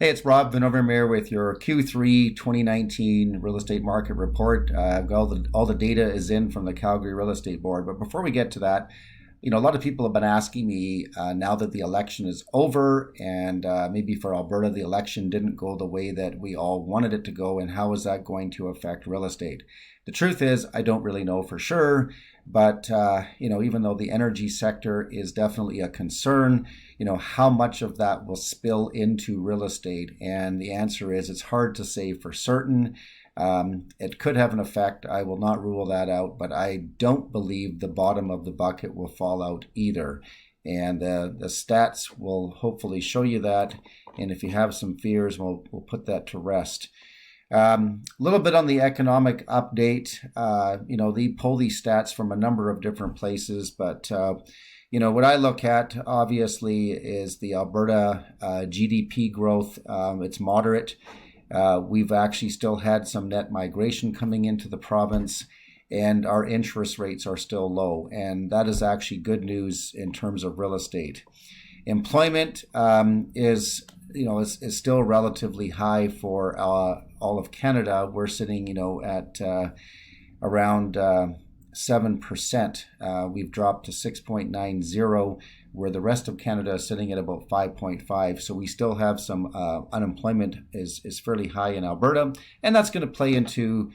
Hey, it's Rob Vanovermeire with your Q3 2019 real estate market report. I've got all the data is in from the Calgary Real Estate Board. But before we get to that, a lot of people have been asking me now that the election is over and maybe for Alberta, the election didn't go the way that we all wanted it to go, and how is that going to affect real estate? The truth is, I don't really know for sure, but even though the energy sector is definitely a concern, how much of that will spill into real estate? And the answer is it's hard to say for certain. It could have an effect. I will not rule that out, but I don't believe the bottom of the bucket will fall out either. And the stats will hopefully show you that. And if you have some fears, we'll put that to rest. A little bit on the economic update. They pull these stats from a number of different places, but what I look at obviously is the Alberta GDP growth. It's moderate. We've actually still had some net migration coming into the province, and our interest rates are still low, and that is actually good news in terms of real estate. Employment is still relatively high for all of Canada. We're sitting, at around 7%. We've dropped to 6.90, where the rest of Canada is sitting at about 5.5. So we still have some unemployment is fairly high in Alberta, and that's going to play into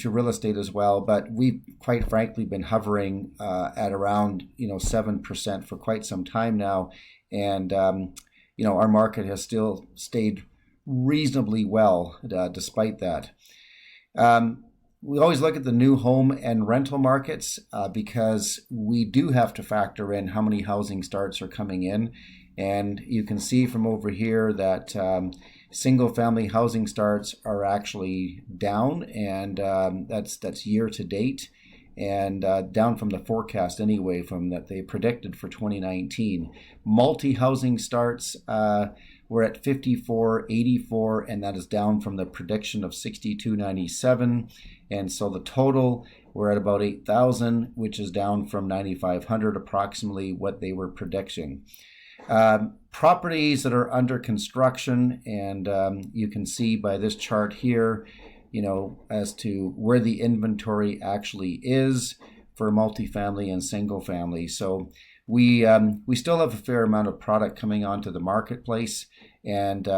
real estate as well. But we've quite frankly been hovering at around 7% for quite some time now, and our market has still stayed reasonably well despite that. We always look at the new home and rental markets because we do have to factor in how many housing starts are coming in. And you can see from over here that single family housing starts are actually down, and that's year to date, and down from the forecast anyway from that they predicted for 2019. Multi-housing starts we're at 5484, and that is down from the prediction of 6297. And so the total, we're at about 8,000, which is down from 9,500, approximately what they were predicting. Properties that are under construction, and you can see by this chart here, as to where the inventory actually is for multifamily and single family. So we still have a fair amount of product coming onto the marketplace, and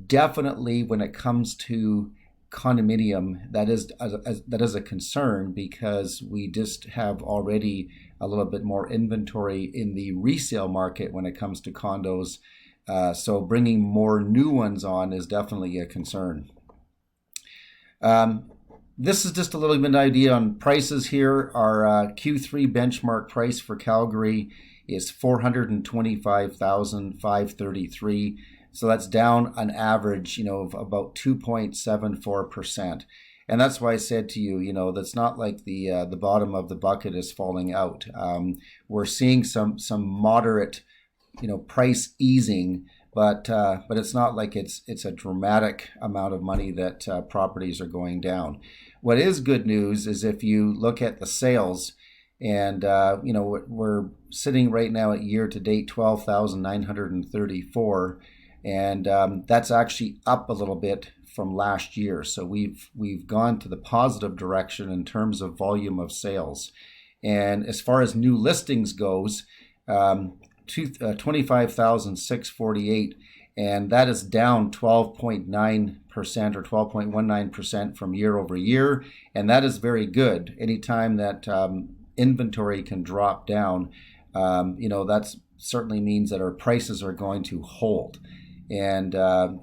definitely when it comes to condominium, that is a concern, because we just have already a little bit more inventory in the resale market when it comes to condos. So bringing more new ones on is definitely a concern. This is just a little bit of an idea on prices here. Our Q3 benchmark price for Calgary is $425,533. So that's down an average, of about 2.74%. And that's why I said to you, that's not like the bottom of the bucket is falling out. We're seeing some moderate, price easing, but it's not like it's a dramatic amount of money that properties are going down. What is good news is if you look at the sales, and we're sitting right now at year to date 12,934, and that's actually up a little bit from last year. So we've gone to the positive direction in terms of volume of sales. And as far as new listings goes, 25,648, and that is down 12.9% or 12.19% from year over year, and that is very good. Anytime that inventory can drop down, that certainly means that our prices are going to hold. And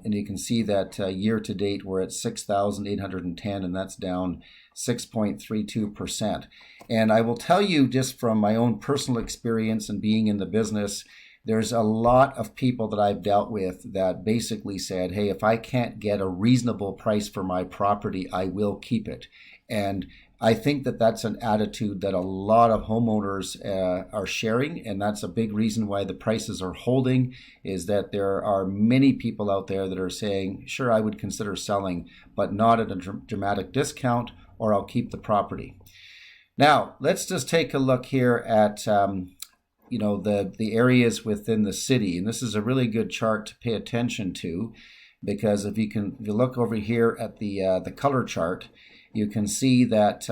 you can see that year to date we're at 6,810, and that's down 6.32%. And I will tell you, just from my own personal experience and being in the business, there's a lot of people that I've dealt with that basically said, hey, if I can't get a reasonable price for my property, I will keep it. And I think that that's an attitude that a lot of homeowners are sharing, and that's a big reason why the prices are holding, is that there are many people out there that are saying, sure, I would consider selling, but not at a dramatic discount, or I'll keep the property. Now, let's just take a look here at the areas within the city. And this is a really good chart to pay attention to, because if you look over here at the color chart, you can see that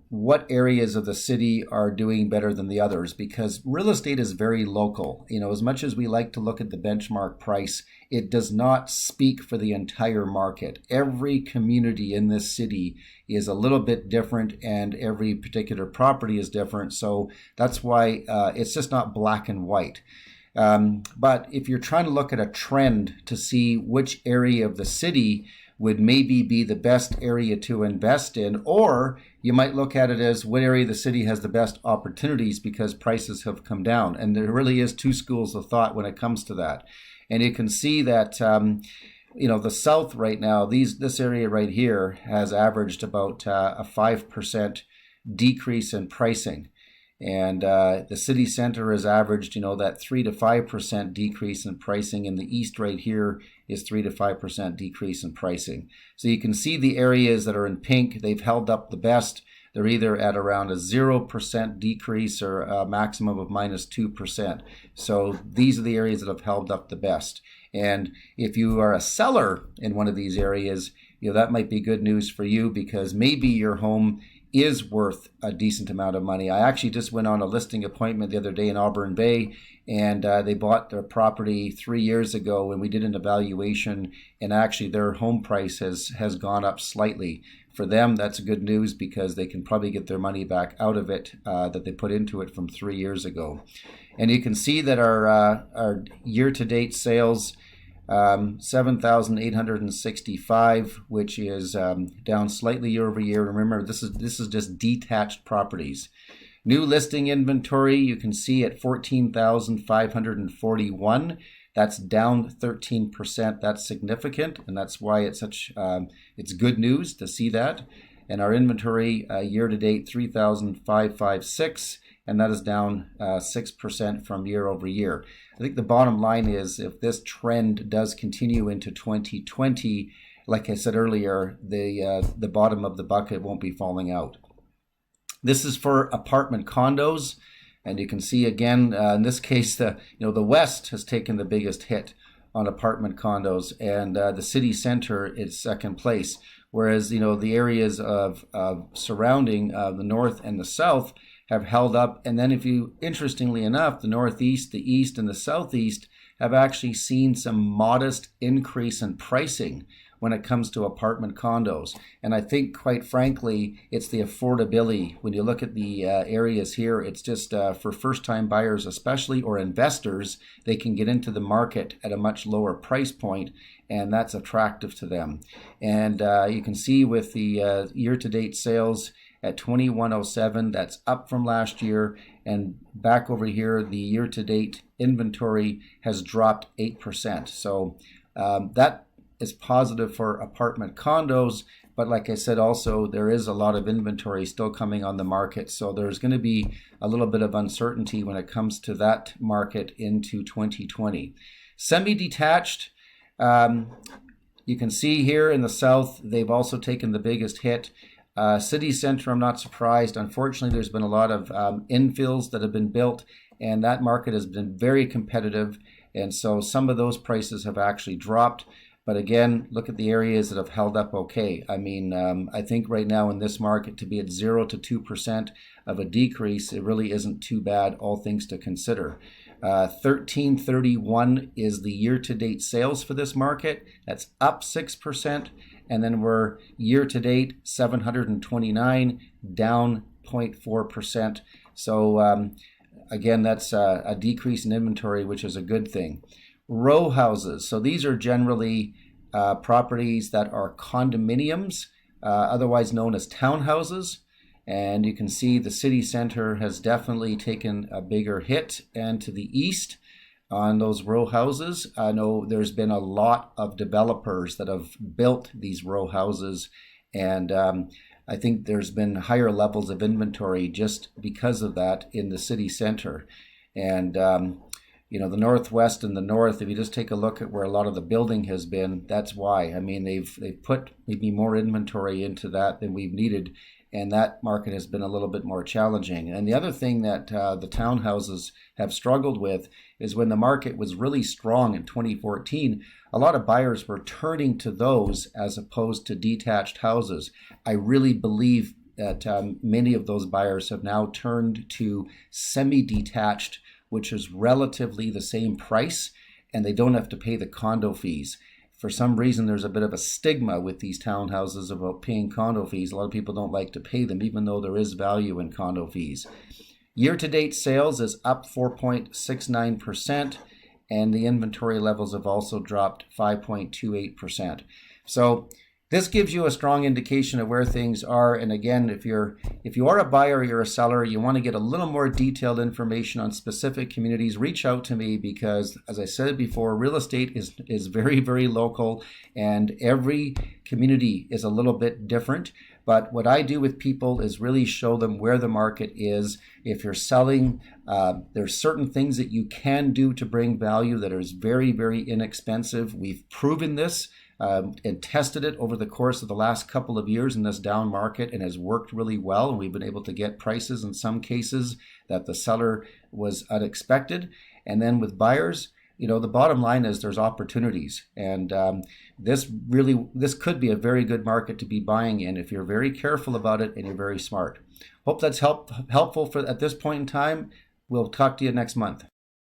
what areas of the city are doing better than the others, because real estate is very local. As much as we like to look at the benchmark price, it does not speak for the entire market. Every community in this city is a little bit different, and every particular property is different. So that's why it's just not black and white. But if you're trying to look at a trend to see which area of the city would maybe be the best area to invest in, or you might look at it as what area of the city has the best opportunities because prices have come down. And there really is two schools of thought when it comes to that. And you can see that, the South right now, this area right here has averaged about a 5% decrease in pricing. And the city center has averaged, that 3 to 5% decrease in pricing. In the east right here is 3 to 5% decrease in pricing. So you can see the areas that are in pink, they've held up the best. They're either at around a 0% decrease or a maximum of minus 2%. So these are the areas that have held up the best. And if you are a seller in one of these areas, that might be good news for you, because maybe your home is worth a decent amount of money. I actually just went on a listing appointment the other day in Auburn Bay, and they bought their property 3 years ago, and we did an evaluation, and actually their home price has gone up slightly. For them, that's good news, because they can probably get their money back out of it that they put into it from 3 years ago. And you can see that our year-to-date sales, 7,865, which is down slightly year over year. Remember, this is just detached properties. New listing inventory, you can see at 14,541. That's down 13%. That's significant, and that's why it's good news to see that. And our inventory year to date, 3,556, and that is down 6% from year over year. I think the bottom line is, if this trend does continue into 2020, like I said earlier, the bottom of the bucket won't be falling out. This is for apartment condos, and you can see again in this case the West has taken the biggest hit on apartment condos, and the city center is second place, whereas the areas of surrounding the North and the South have held up. And then interestingly enough, the Northeast, the East, and the Southeast have actually seen some modest increase in pricing when it comes to apartment condos. And I think, quite frankly, it's the affordability. When you look at the areas here, it's just for first-time buyers especially, or investors, they can get into the market at a much lower price point, and that's attractive to them. And you can see with the year-to-date sales at 2107, that's up from last year. And back over here, the year-to-date inventory has dropped 8%. So that is positive for apartment condos. But like I said, also, there is a lot of inventory still coming on the market. So there's going to be a little bit of uncertainty when it comes to that market into 2020. Semi-detached, you can see here in the South, they've also taken the biggest hit. City center, I'm not surprised. Unfortunately, there's been a lot of infills that have been built, and that market has been very competitive. And so some of those prices have actually dropped. But again, look at the areas that have held up okay. I mean, I think right now in this market, to be at 0 to 2% of a decrease, it really isn't too bad, all things to consider. 1331 is the year-to-date sales for this market. That's up 6%. And then we're year-to-date 729, down 0.4%. So again, that's a decrease in inventory, which is a good thing. Row houses. So these are generally properties that are condominiums, otherwise known as townhouses. And you can see the city center has definitely taken a bigger hit, and to the east on those row houses. I know there's been a lot of developers that have built these row houses, and I think there's been higher levels of inventory just because of that in the city center. And the Northwest and the North, if you just take a look at where a lot of the building has been, that's why. I mean, they've put maybe more inventory into that than we've needed. and that market has been a little bit more challenging. And the other thing that the townhouses have struggled with is when the market was really strong in 2014, a lot of buyers were turning to those as opposed to detached houses. I really believe that many of those buyers have now turned to semi-detached, which is relatively the same price, and they don't have to pay the condo fees. For some reason, there's a bit of a stigma with these townhouses about paying condo fees. A lot of people don't like to pay them, even though there is value in condo fees. Year-to-date sales is up 4.69%, and the inventory levels have also dropped 5.28%. So this gives you a strong indication of where things are. And again, if you are a buyer or you're a seller, you want to get a little more detailed information on specific communities, reach out to me, because as I said before, real estate is very, very local, and every community is a little bit different. But what I do with people is really show them where the market is. If you're selling, there's certain things that you can do to bring value that is very, very inexpensive. We've proven this and tested it over the course of the last couple of years in this down market, and has worked really well. And we've been able to get prices in some cases that the seller was unexpected. And then with buyers, the bottom line is there's opportunities, and this could be a very good market to be buying in if you're very careful about it and you're very smart. Hope that's helpful at this point in time. We'll talk to you next month.